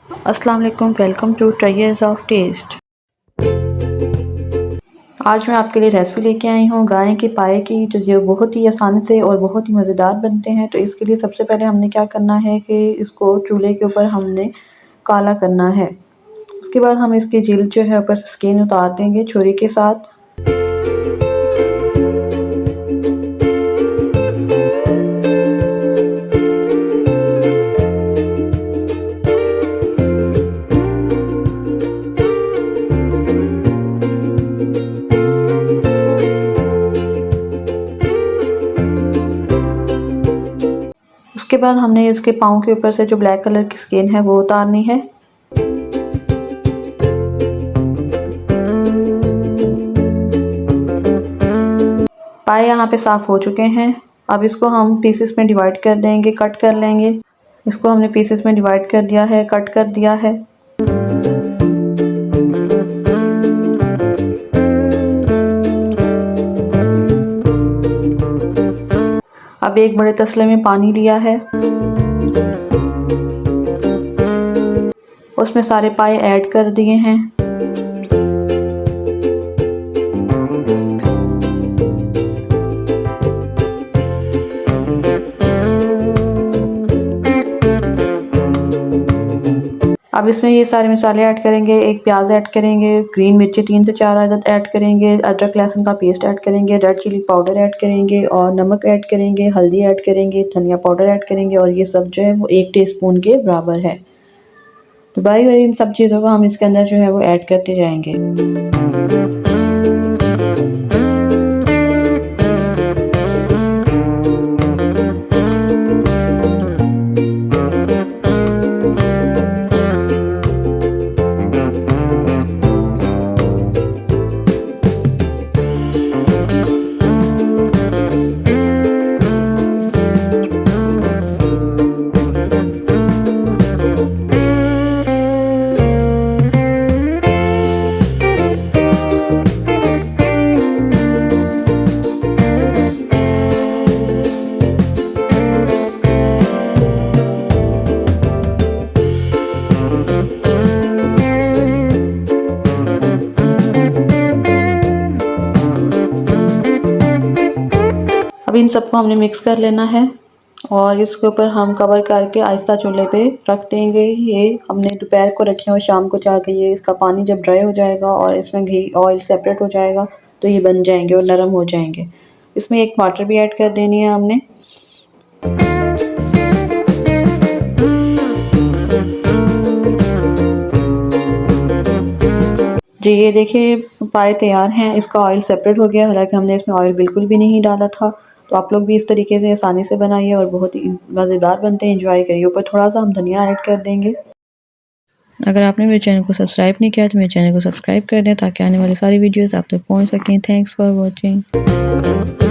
अस्सलाम वालेकुम, welcome to ट्रायर्स of test. आज मैं आपके लिए रेसिपी लेके आई हूँ गाय के पाए की, जो बहुत ही आसानी से और बहुत ही मज़ेदार बनते हैं। तो इसके लिए सबसे पहले हमने क्या करना है कि इसको चूल्हे के ऊपर हमने काला करना है। उसके बाद हम इसकी जिल्द जो है ऊपर से स्किन उतार देंगे छुरी के साथ। उसके बाद हमने इसके पाँव के ऊपर से जो ब्लैक कलर की स्किन है वो उतारनी है। पाए यहाँ पे साफ़ हो चुके हैं। अब इसको हम पीसेस में डिवाइड कर देंगे, कट कर लेंगे। इसको हमने पीसेस में डिवाइड कर दिया है, कट कर दिया है। अब एक बड़े तसले में पानी लिया है, उसमें सारे पाए ऐड कर दिए हैं। अब इसमें ये सारे मसाले ऐड करेंगे। एक प्याज ऐड करेंगे, ग्रीन मिर्ची 3 से 4 अदद ऐड करेंगे, अदरक लहसुन का पेस्ट ऐड करेंगे, रेड चिली पाउडर ऐड करेंगे और नमक ऐड करेंगे, हल्दी ऐड करेंगे, धनिया पाउडर ऐड करेंगे और ये सब जो है वो 1 टीस्पून के बराबर है। तो बारी बारी इन सब चीज़ों को हम इसके अंदर जो है वो ऐड करते जाएंगे। अब इन सबको हमने मिक्स कर लेना है और इसके ऊपर हम कवर करके आहिस्ता चूल्हे पे रख देंगे। ये हमने दोपहर को रखे और शाम को जाके ये इसका पानी जब ड्राई हो जाएगा और इसमें घी ऑयल सेपरेट हो जाएगा तो ये बन जाएंगे और नरम हो जाएंगे। इसमें एक टमाटर भी ऐड कर देनी है हमने। जी ये देखिए पाए तैयार हैं, इसका ऑयल सेपरेट हो गया, हालांकि हमने इसमें ऑयल बिल्कुल भी नहीं डाला था। तो आप लोग भी इस तरीके से आसानी से बनाइए और बहुत ही मज़ेदार बनते हैं, एंजॉय करिए। ऊपर थोड़ा सा हम धनिया ऐड कर देंगे। अगर आपने मेरे चैनल को सब्सक्राइब नहीं किया तो मेरे चैनल को सब्सक्राइब कर दें ताकि आने वाली सारी वीडियोस आप तक पहुंच सकें। Thanks for watching.